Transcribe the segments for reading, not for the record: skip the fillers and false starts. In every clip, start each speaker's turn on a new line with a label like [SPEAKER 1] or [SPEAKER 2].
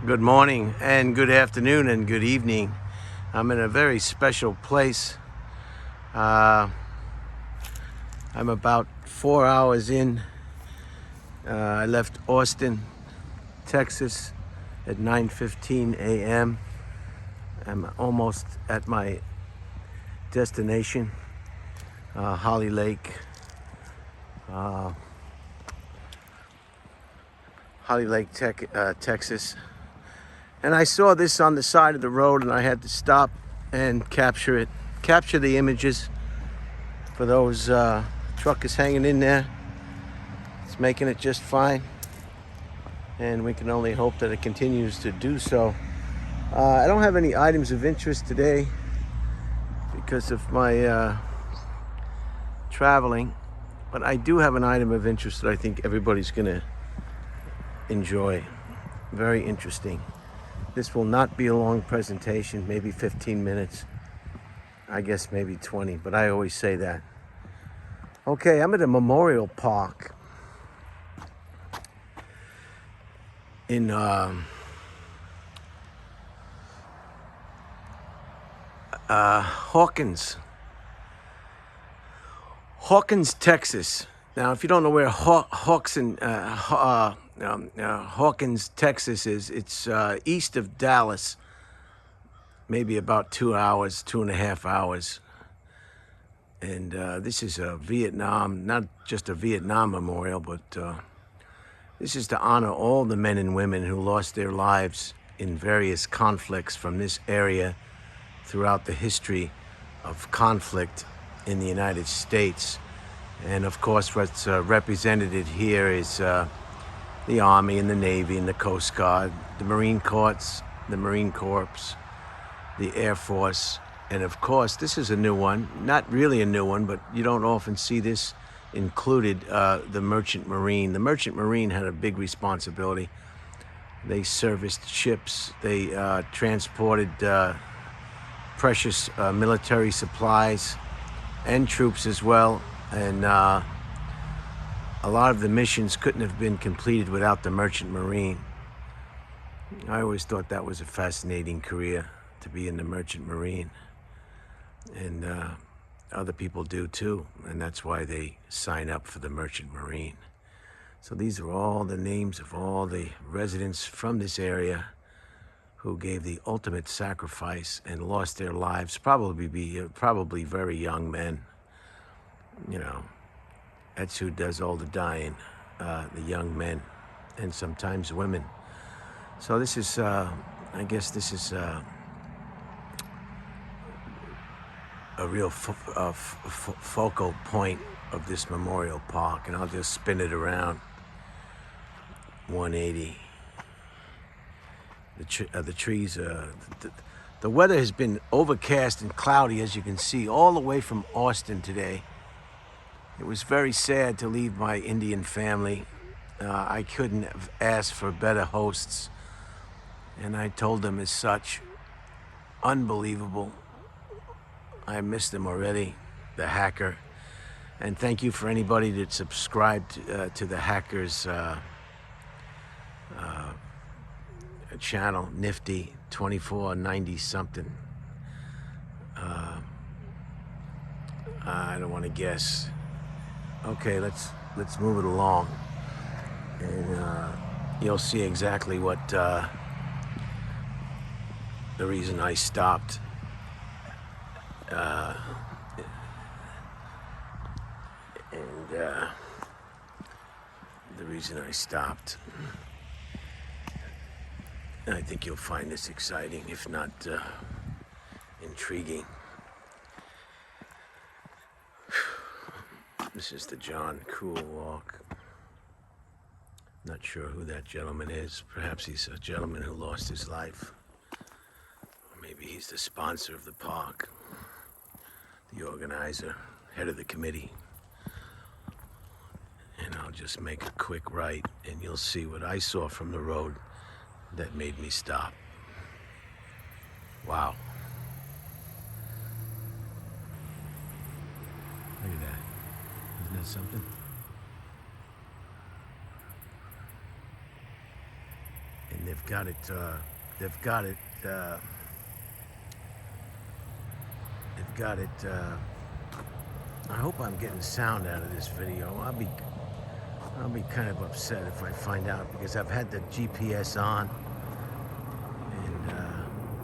[SPEAKER 1] Good morning and good afternoon and good evening. I'm in a very special place. I'm about 4 hours in. I left Austin, Texas at 9:15 a.m. I'm almost at my destination, Holly Lake, Texas. And I saw this on the side of the road and I had to stop and capture the images for those truck is hanging in there. It's making it just fine. And we can only hope that it continues to do so. I don't have any items of interest today because of my traveling, but I do have an item of interest that I think everybody's gonna enjoy. Very interesting. This will not be a long presentation, maybe 15 minutes. I guess maybe 20, but I always say that. Okay, I'm at a memorial park in Hawkins, Texas. Now, if you don't know where Hawkins, Texas is, it's east of Dallas, maybe about 2 hours, 2.5 hours. And this is a Vietnam, not just a Vietnam memorial, but this is to honor all the men and women who lost their lives in various conflicts from this area throughout the history of conflict in the United States. And of course, what's represented here is the Army and the Navy and the Coast Guard, the Marine Corps, the Air Force, and of course, this is a new one. Not really a new one, but you don't often see this included, the Merchant Marine. The Merchant Marine had a big responsibility. They serviced ships, they transported precious military supplies and troops as well. And a lot of the missions couldn't have been completed without the Merchant Marine. I always thought that was a fascinating career, to be in the Merchant Marine. And other people do too, and that's why they sign up for the Merchant Marine. So these are all the names of all the residents from this area who gave the ultimate sacrifice and lost their lives, probably very young men. You know, that's who does all the dying, the young men, and sometimes women. So this is, I guess this is a real focal point of this memorial park, and I'll just spin it around 180. The trees, the weather has been overcast and cloudy, as you can see, all the way from Austin today. It was very sad to leave my Indian family. I couldn't have asked for better hosts, and I told them as such. Unbelievable. I missed them already, the Hacker. And thank you for anybody that subscribed to the Hacker's channel, Nifty 2490 something. I don't want to guess. Okay, let's move it along, and you'll see exactly what the reason I stopped. The reason I stopped. I think you'll find this exciting, if not intriguing. This is the John Cool Walk. Not sure who that gentleman is. Perhaps he's a gentleman who lost his life. Or maybe he's the sponsor of the park, the organizer, head of the committee. And I'll just make a quick right, and you'll see what I saw from the road that made me stop. Wow. Look at that. Isn't that something? And they've got it. They've got it. They've got it. I hope I'm getting sound out of this video. I'll be kind of upset if I find out, because I've had the GPS on, and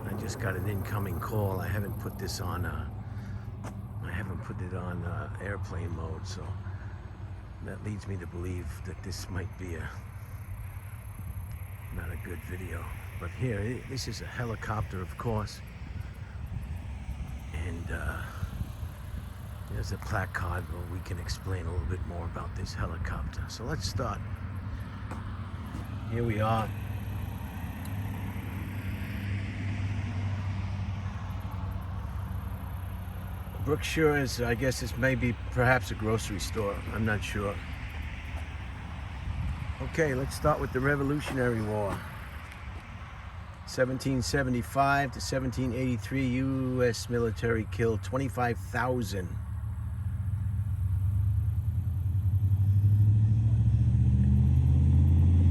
[SPEAKER 1] I just got an incoming call. I haven't put this on. I haven't put it on airplane mode, so that leads me to believe that this might be not a good video. But here, this is a helicopter, of course, and there's a placard where we can explain a little bit more about this helicopter. So let's start. Here we are. Brookshire is, I guess this may be perhaps a grocery store. I'm not sure. Okay, let's start with the Revolutionary War. 1775 to 1783, U.S. military killed 25,000.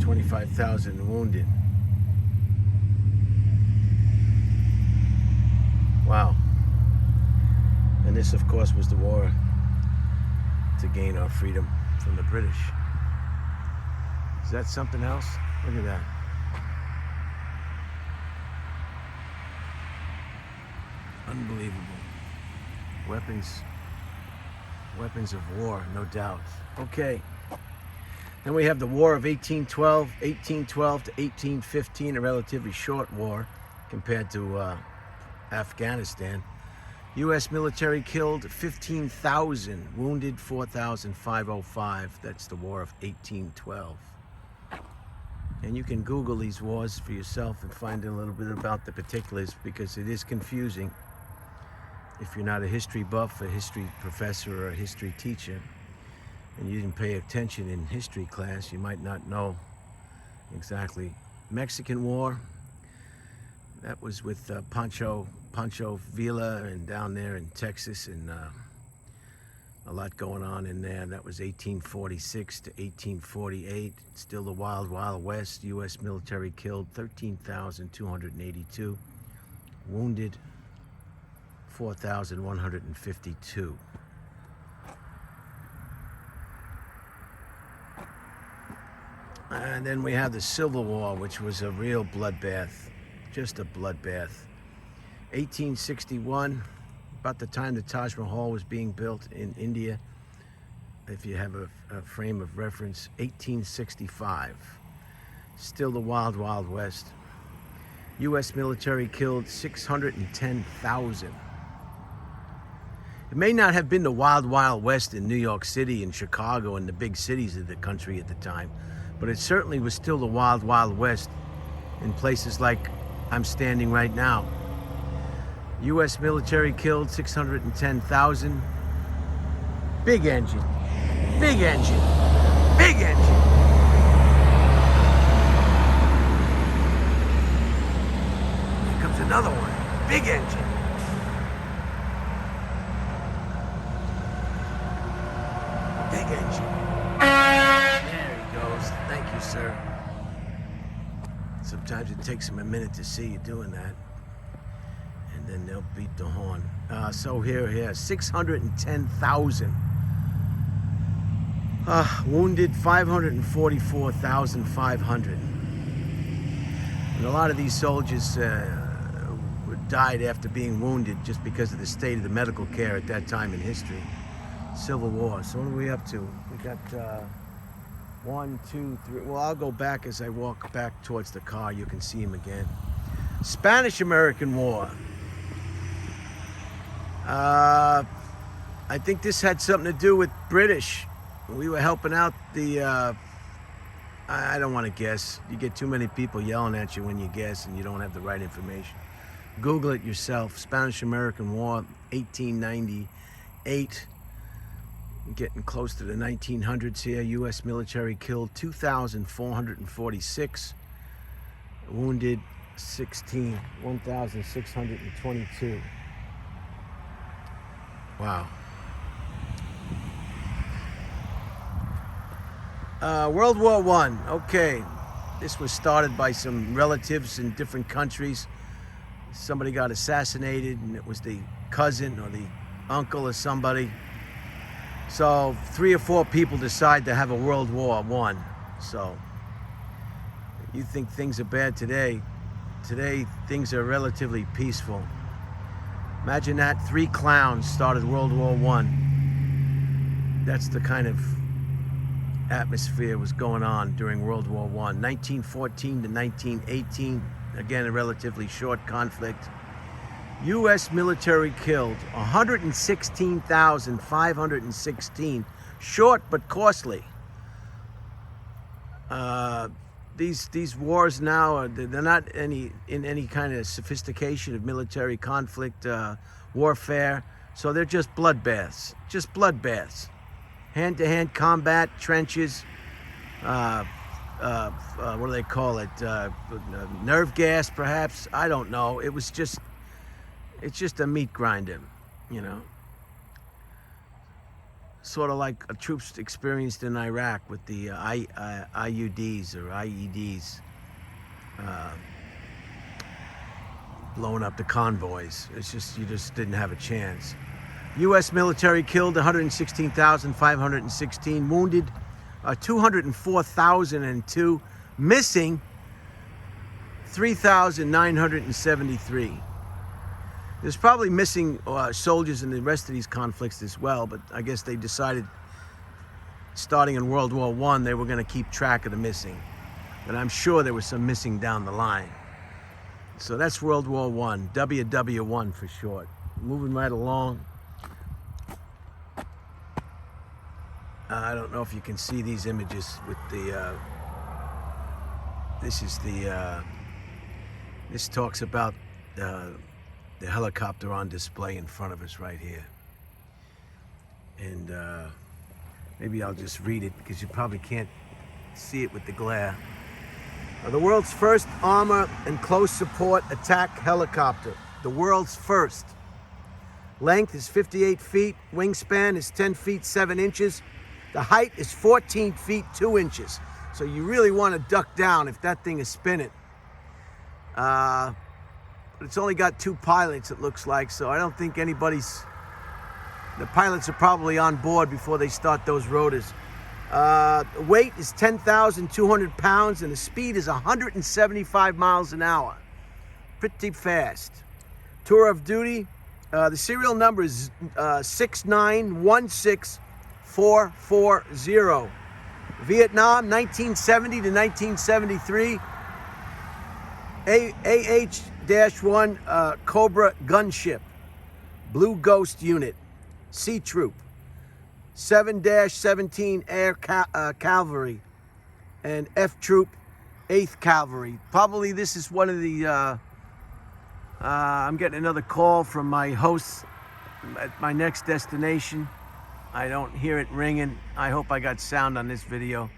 [SPEAKER 1] 25,000 wounded. Wow. And this, of course, was the war to gain our freedom from the British. Is that something else? Look at that. Unbelievable. Weapons of war, no doubt. Okay. Then we have the War of 1812 to 1815, a relatively short war compared to Afghanistan. U.S. military killed 15,000, wounded 4,505. That's the War of 1812. And you can Google these wars for yourself and find a little bit about the particulars, because it is confusing if you're not a history buff, a history professor, or a history teacher, and you didn't pay attention in history class. You might not know exactly. Mexican War, that was with Pancho Villa, and down there in Texas, and a lot going on in there. That was 1846 to 1848. Still the Wild Wild West. U.S. military killed 13,282. Wounded 4,152. And then we have the Civil War, which was a real bloodbath, just a bloodbath. 1861, about the time the Taj Mahal was being built in India, if you have a frame of reference. 1865, still the Wild Wild West. U.S. military killed 610,000. It may not have been the Wild Wild West in New York City and Chicago and the big cities of the country at the time, but it certainly was still the Wild Wild West in places like I'm standing right now. U.S. military killed 610,000. Big engine, big engine, big engine. Here comes another one, big engine. Big engine. There he goes. Thank you, sir. Sometimes it takes them a minute to see you doing that, and then they'll beat the horn. So here, 610,000. Wounded 544,500. And a lot of these soldiers died after being wounded just because of the state of the medical care at that time in history. Civil War. So what are we up to? We got 1, 2, 3. Well, I'll go back as I walk back towards the car. You can see him again. Spanish-American War. I think this had something to do with British. We were helping out the, I don't want to guess. You get too many people yelling at you when you guess and you don't have the right information. Google it yourself. Spanish-American War, 1898. Getting close to the 1900s here. U.S. military killed 2,446. Wounded 1,622. Wow. World War I. Okay. This was started by some relatives in different countries. Somebody got assassinated, and it was the cousin or the uncle of somebody. So 3 or 4 people decide to have a World War I. So you think things are bad today. Today, things are relatively peaceful. Imagine that 3 clowns started World War I. That's the kind of atmosphere was going on during World War I. 1914 to 1918, again, a relatively short conflict. U.S. military killed 116,516. Short but costly. These wars now, they're not in any kind of sophistication of military conflict, warfare. So they're just bloodbaths. Just bloodbaths. Hand-to-hand combat, trenches, what do they call it? Nerve gas, perhaps? I don't know. It's just a meat grinder, you know. Sort of like troops experienced in Iraq with the IUDs or IEDs, blowing up the convoys. It's just, you just didn't have a chance. U.S. military killed 116,516, wounded 204,002, missing 3,973. There's probably missing soldiers in the rest of these conflicts as well, but I guess they decided, starting in World War I, they were going to keep track of the missing. But I'm sure there was some missing down the line. So that's World War I, WWI for short. Moving right along. I don't know if you can see these images with the, this talks about the helicopter on display in front of us right here. And maybe I'll just read it because you probably can't see it with the glare. The world's first armor and close support attack helicopter. The world's first. Length is 58 feet. Wingspan is 10 feet 7 inches. The height is 14 feet 2 inches. So you really want to duck down if that thing is spinning. But it's only got 2 pilots, it looks like, so I don't think the pilots are probably on board before they start those rotors. Weight is 10,200 pounds and the speed is 175 miles an hour. Pretty fast. Tour of duty, the serial number is 6916440. Vietnam, 1970 to 1973. AH-1 Cobra gunship. Blue Ghost unit. Sea Troop. 7-17 Air Cavalry. And F Troop, 8th Cavalry. Probably this is one of the... I'm getting another call from my host at my next destination. I don't hear it ringing. I hope I got sound on this video.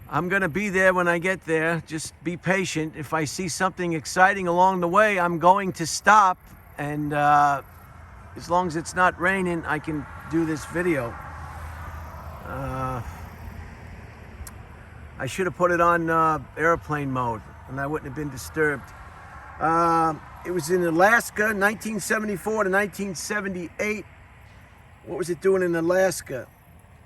[SPEAKER 1] I'm gonna be there when I get there. Just be patient. If I see something exciting along the way, I'm going to stop. And as long as it's not raining, I can do this video. I should have put it on airplane mode and I wouldn't have been disturbed. It was in Alaska, 1974 to 1978. What was it doing in Alaska?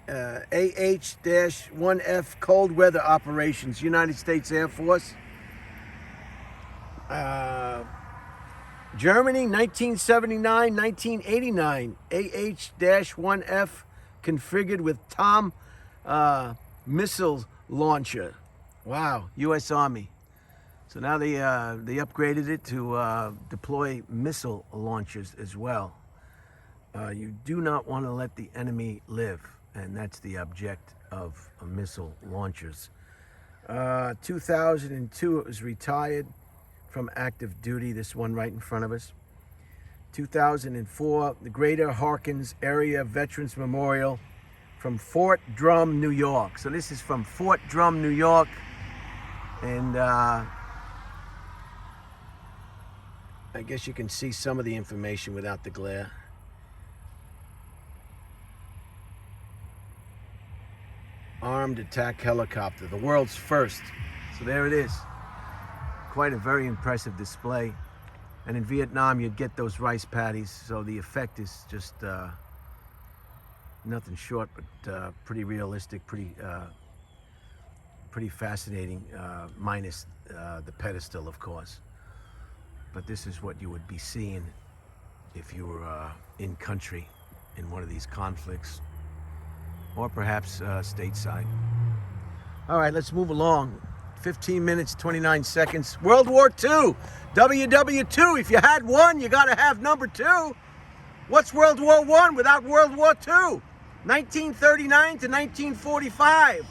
[SPEAKER 1] AH-1F cold weather operations, United States Air Force. Germany, 1979, 1989. AH-1F configured with Tom missile launcher. Wow, U.S. Army. So now they upgraded it to deploy missile launchers as well. You do not want to let the enemy live, and that's the object of missile launchers. 2002, it was retired from active duty, this one right in front of us. 2004, the Greater Hawkins Area Veterans Memorial from Fort Drum, New York. So this is from Fort Drum, New York, and I guess you can see some of the information without the glare. armed attack helicopter, the world's first. So there it is. Quite a very impressive display. And in Vietnam, you'd get those rice paddies, so the effect is just nothing short, but pretty realistic, pretty fascinating, minus the pedestal, of course. But this is what you would be seeing if you were in country in one of these conflicts, or perhaps stateside. All right, let's move along. 15 minutes, 29 seconds. World War II, WWII. If you had one, you got to have number two. What's World War I without World War II? 1939 to 1945.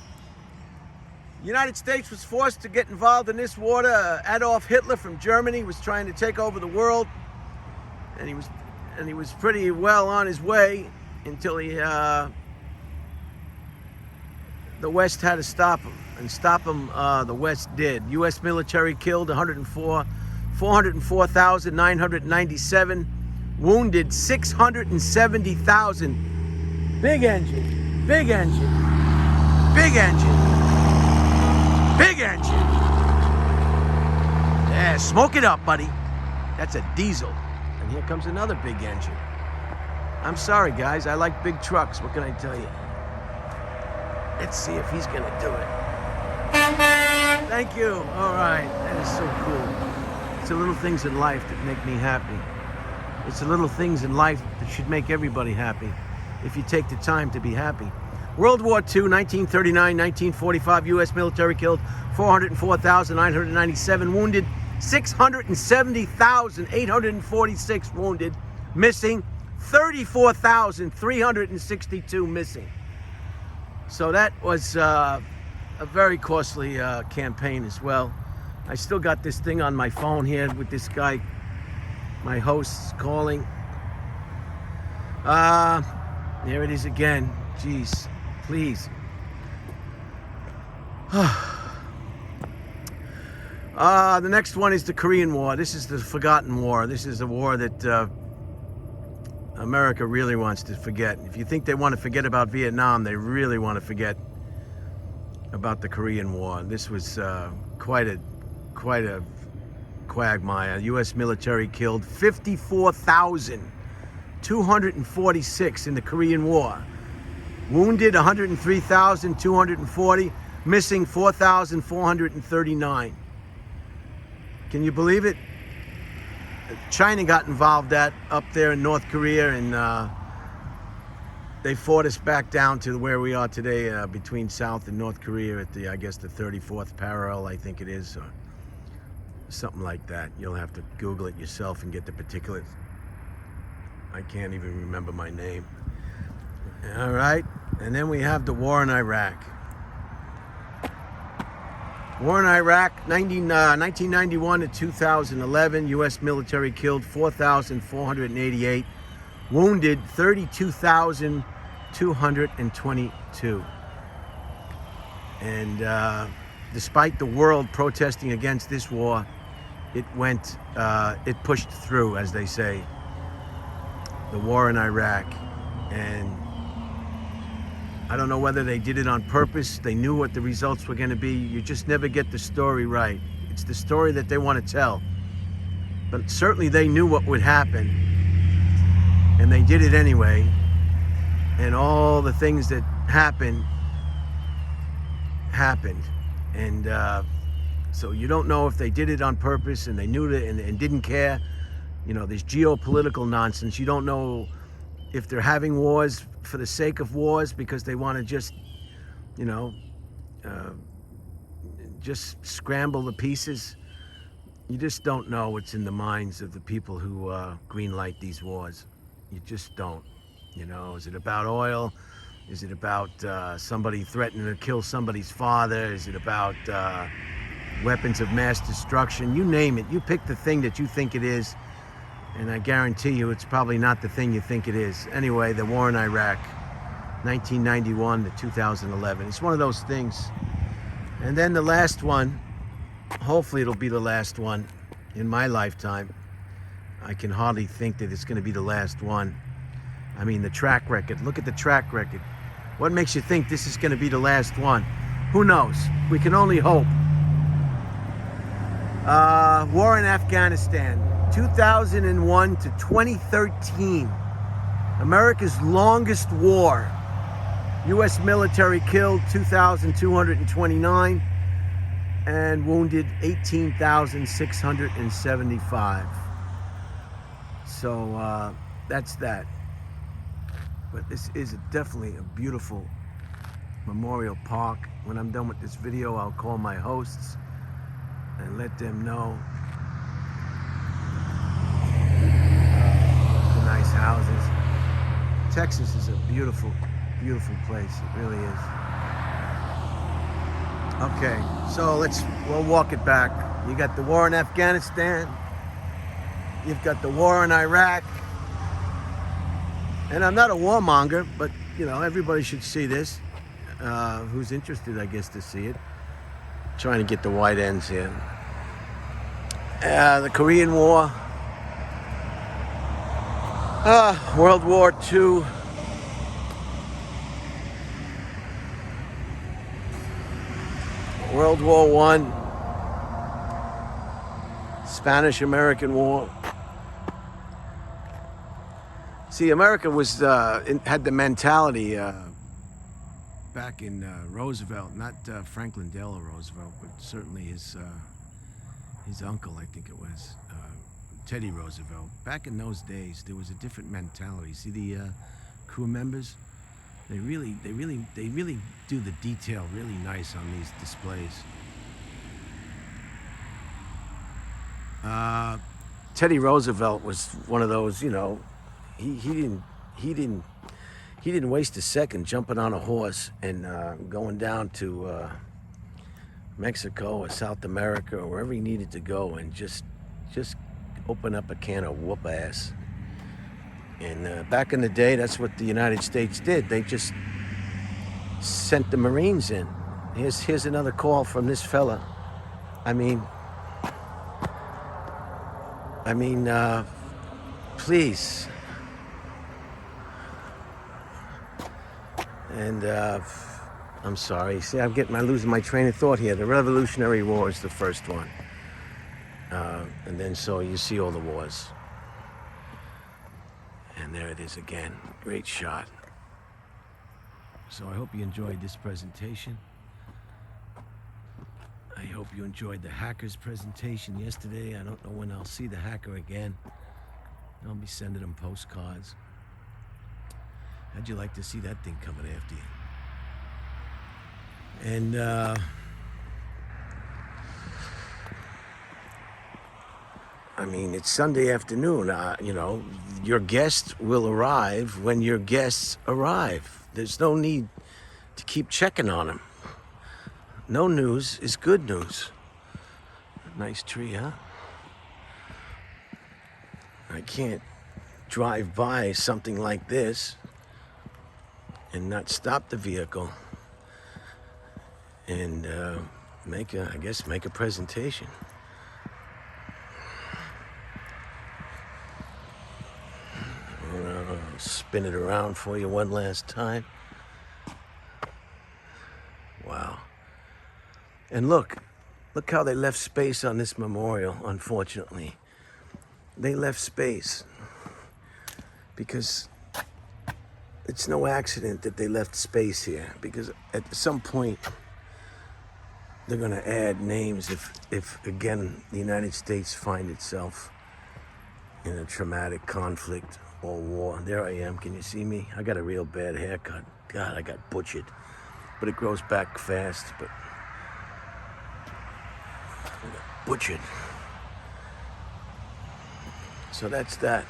[SPEAKER 1] The United States was forced to get involved in this war. Adolf Hitler from Germany was trying to take over the world, and he was pretty well on his way until the West had to stop him. And stop him, the West did. U.S. military killed 404,997, wounded 670,000. Big engine, big engine, big engine, big engine. Yeah, smoke it up, buddy. That's a diesel. And here comes another big engine. I'm sorry, guys. I like big trucks. What can I tell you? Let's see if he's gonna do it. Thank you. All right. That is so cool. It's the little things in life that make me happy. It's the little things in life that should make everybody happy if you take the time to be happy. World War II, 1939, 1945, U.S. military killed 404,997, wounded 670,846 wounded, missing 34,362 missing. So that was a very costly campaign as well. I still got this thing on my phone here with this guy, my host's calling. There it is again. Jeez, please. The next one is the Korean War. This is the forgotten war. This is a war that America really wants to forget. If you think they want to forget about Vietnam, they really want to forget about the Korean War. This was quite a quagmire. U.S. military killed 54,246 in the Korean War. Wounded 103,240, missing 4,439. Can you believe it? China got involved up there in North Korea, and they fought us back down to where we are today, between South and North Korea at the 34th parallel, I think it is, or something like that. You'll have to Google it yourself and get the particulars. I can't even remember my name. All right, and then we have the war in Iraq. War in Iraq, 1991 to 2011, U.S. military killed 4,488, wounded 32,222. And despite the world protesting against this war, it pushed through, as they say, the war in Iraq. And I don't know whether they did it on purpose. They knew what the results were going to be. You just never get the story right. It's the story that they want to tell. But certainly they knew what would happen, and they did it anyway. And all the things that happened. And so you don't know if they did it on purpose and they knew it and didn't care. You know, this geopolitical nonsense. You don't know if they're having wars for the sake of wars because they want to just, just scramble the pieces. You just don't know what's in the minds of the people who greenlight these wars. You just don't. Is it about oil? Is it about somebody threatening to kill somebody's father? Is it about weapons of mass destruction? You name it. You pick the thing that you think it is, and I guarantee you it's probably not the thing you think it is. Anyway, the war in Iraq, 1991 to 2011. It's one of those things. And then the last one, hopefully it'll be the last one in my lifetime. I can hardly think that it's going to be the last one. I mean, the track record. Look at the track record. What makes you think this is going to be the last one? Who knows? We can only hope. War in Afghanistan, 2001 to 2013. America's longest war. U.S. military killed 2,229 and wounded 18,675. So that's that. But this is definitely a beautiful memorial park. When I'm done with this video, I'll call my hosts and let them know the nice houses. Texas is a beautiful, beautiful place. It really is. Okay, so we'll walk it back. You got the war in Afghanistan. You've got the war in Iraq. And I'm not a warmonger, but, everybody should see this. Who's interested, I guess, to see it. Trying to get the white ends here. The Korean War. World War II. World War I. Spanish-American War. See, America had the mentality back in Roosevelt, not Franklin Delano Roosevelt, but certainly his uncle, I think it was, Teddy Roosevelt. Back in those days, there was a different mentality. See the crew members? They really do the detail really nice on these displays. Teddy Roosevelt was one of those, he didn't waste a second jumping on a horse and going down to Mexico or South America or wherever he needed to go and just open up a can of whoop ass. And back in the day, that's what the United States did. They just sent the Marines in. Here's another call from this fella. I mean, please. And I'm sorry. See, I'm losing my train of thought here. The Revolutionary War is the first one. And then so you see all the wars. And there it is again. Great shot. So I hope you enjoyed this presentation. I hope you enjoyed the hacker's presentation yesterday. I don't know when I'll see the hacker again. I'll be sending him postcards. How'd you like to see that thing coming after you? And it's Sunday afternoon. Your guests will arrive when your guests arrive. There's no need to keep checking on them. No news is good news. Nice tree, huh? I can't drive by something like this and not stop the vehicle and make a presentation. I'll spin it around for you one last time. Wow. And look how they left space on this memorial, unfortunately. They left space because it's no accident that they left space here, because at some point they're going to add names if again the United States find itself in a traumatic conflict or war. There I am. Can you see me? I got a real bad haircut. God, I got butchered. But it grows back fast. But I got butchered. So that's that.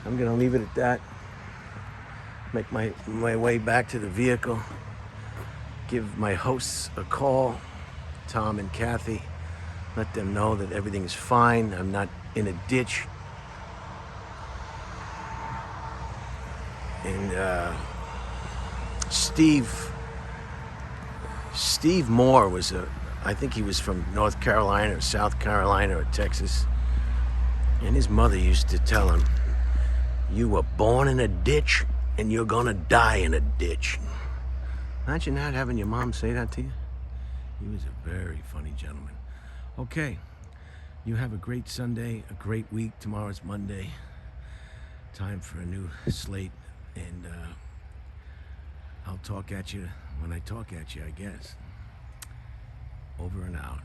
[SPEAKER 1] I'm going to leave it at that. Make my way back to the vehicle. Give my hosts a call, Tom and Kathy. Let them know that everything's fine. I'm not in a ditch. And Steve Moore was I think he was from North Carolina or South Carolina or Texas. And his mother used to tell him, "You were born in a ditch and you're gonna die in a ditch. Imagine that, having your mom say that to you. He was a very funny gentleman. Okay, you have a great Sunday, a great week. Tomorrow's Monday. Time for a new slate, and I'll talk at you when I talk at you, I guess. Over and out.